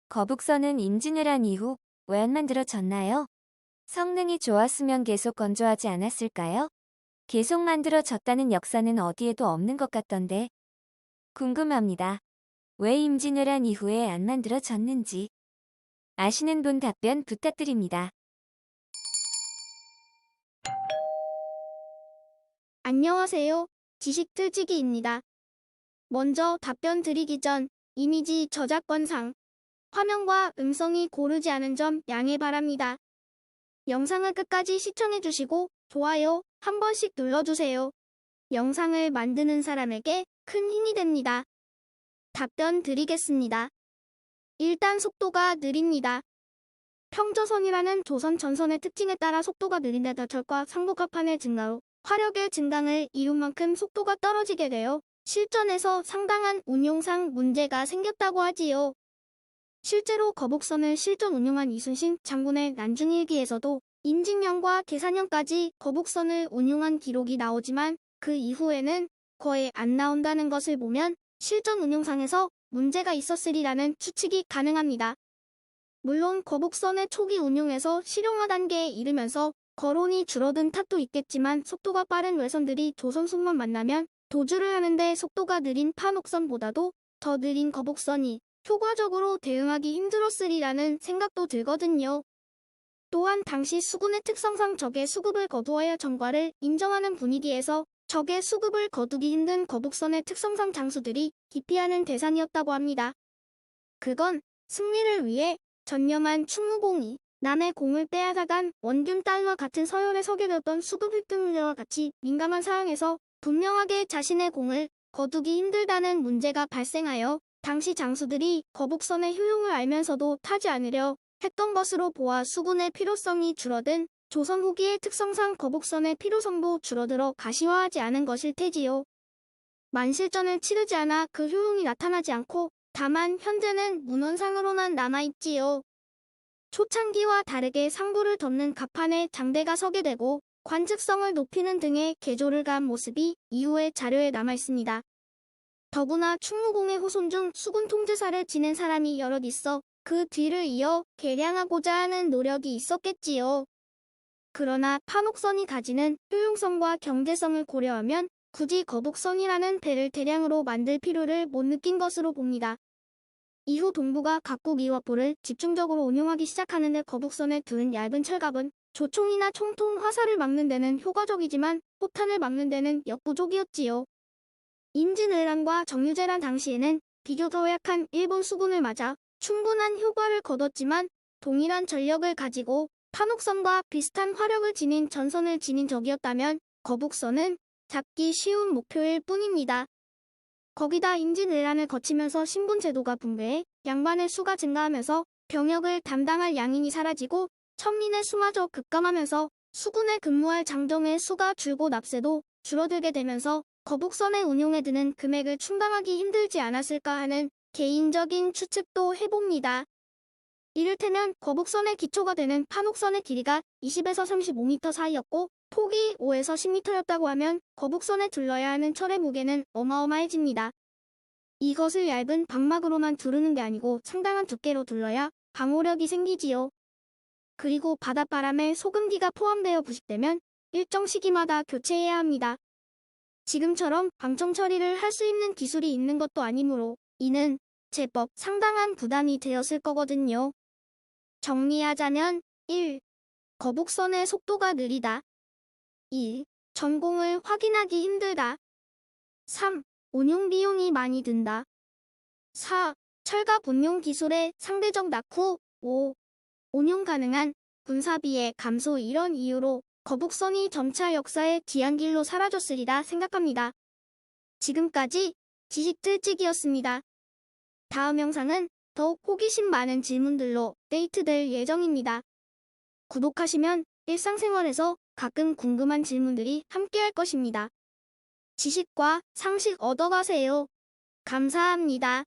거북선은 임진왜란 한 이후 왜 안 만들어졌나요? 성능이 좋았으면 계속 건조하지 않았을까요? 계속 만들어졌다는 역사는 어디에도 없는 것 같던데. 궁금합니다. 왜 임진왜란 이후에 안 만들어졌는지 아시는 분 답변 부탁드립니다. 안녕하세요. 지식틀치기입니다. 먼저 답변 드리기 전 이미지 저작권상 화면과 음성이 고르지 않은 점 양해 바랍니다. 영상을 끝까지 시청해주시고 좋아요 한 번씩 눌러주세요. 영상을 만드는 사람에게 큰 힘이 됩니다. 답변 드리겠습니다. 일단 속도가 느립니다. 평저선이라는 조선 전선의 특징에 따라 속도가 느린데다 절과 상복합판의 증가로 화력의 증강을 이룬 만큼 속도가 떨어지게 되어 실전에서 상당한 운용상 문제가 생겼다고 하지요. 실제로 거북선을 실전 운용한 이순신 장군의 난중일기에서도 임진년과 계산년까지 거북선을 운용한 기록이 나오지만 그 이후에는 거의 안 나온다는 것을 보면 실전 운용상에서 문제가 있었으리라는 추측이 가능합니다. 물론 거북선의 초기 운용에서 실용화 단계에 이르면서 거론이 줄어든 탓도 있겠지만 속도가 빠른 외선들이 조선송만 만나면 도주를 하는데 속도가 느린 판옥선보다도 더 느린 거북선이 효과적으로 대응하기 힘들었으리라는 생각도 들거든요. 또한 당시 수군의 특성상 적의 수급을 거두어야 전과를 인정하는 분위기에서 적의 수급을 거두기 힘든 거북선의 특성상 장수들이 기피하는 대상이었다고 합니다. 그건 승리를 위해 전념한 충무공이 남의 공을 빼앗아간 원균 딸과 같은 서열에 서게 되었던 수급 획득문제와 같이 민감한 상황에서 분명하게 자신의 공을 거두기 힘들다는 문제가 발생하여 당시 장수들이 거북선의 효용을 알면서도 타지 않으려 했던 것으로 보아 수군의 필요성이 줄어든 조선 후기의 특성상 거북선의 필요성도 줄어들어 가시화하지 않은 것일 테지요. 만실전을 치르지 않아 그 효용이 나타나지 않고 다만 현재는 문헌상으로만 남아있지요. 초창기와 다르게 상부를 덮는 갑판에 장대가 서게 되고 관측성을 높이는 등의 개조를 가한 모습이 이후의 자료에 남아있습니다. 더구나 충무공의 후손 중 수군 통제사를 지낸 사람이 여럿 있어 그 뒤를 이어 개량하고자 하는 노력이 있었겠지요. 그러나 판옥선이 가지는 효용성과 경제성을 고려하면 굳이 거북선이라는 배를 대량으로 만들 필요를 못 느낀 것으로 봅니다. 이후 동부가 각국 이화포를 집중적으로 운용하기 시작하는데 거북선에 두는 얇은 철갑은 조총이나 총통 화살을 막는 데는 효과적이지만 포탄을 막는 데는 역부족이었지요. 임진왜란과 정유재란 당시에는 비교적 허약한 일본 수군을 맞아 충분한 효과를 거뒀지만 동일한 전력을 가지고 판옥선과 비슷한 화력을 지닌 전선을 지닌 적이었다면 거북선은 잡기 쉬운 목표일 뿐입니다. 거기다 임진왜란을 거치면서 신분제도가 붕괴해 양반의 수가 증가하면서 병역을 담당할 양인이 사라지고 천민의 수마저 급감하면서 수군에 근무할 장정의 수가 줄고 납세도 줄어들게 되면서 거북선의 운용에 드는 금액을 충당하기 힘들지 않았을까 하는 개인적인 추측도 해봅니다. 이를테면 거북선의 기초가 되는 판옥선의 길이가 20에서 35m 사이였고 폭이 5에서 10m였다고 하면 거북선에 둘러야 하는 철의 무게는 어마어마해집니다. 이것을 얇은 방막으로만 두르는 게 아니고 상당한 두께로 둘러야 방호력이 생기지요. 그리고 바닷바람에 소금기가 포함되어 부식되면 일정 시기마다 교체해야 합니다. 지금처럼 방청 처리를 할 수 있는 기술이 있는 것도 아니므로 이는 제법 상당한 부담이 되었을 거거든요. 정리하자면 1. 거북선의 속도가 느리다. 2. 전공을 확인하기 힘들다. 3. 운용 비용이 많이 든다. 4. 철갑 운용 기술의 상대적 낙후. 5. 운용 가능한 군사비의 감소 이런 이유로 거북선이 점차 역사의 뒤안길로 사라졌으리라 생각합니다. 지금까지 지식틀찍이었습니다. 다음 영상은 더욱 호기심 많은 질문들로 업데이트될 예정입니다. 구독하시면 일상생활에서 가끔 궁금한 질문들이 함께할 것입니다. 지식과 상식 얻어가세요. 감사합니다.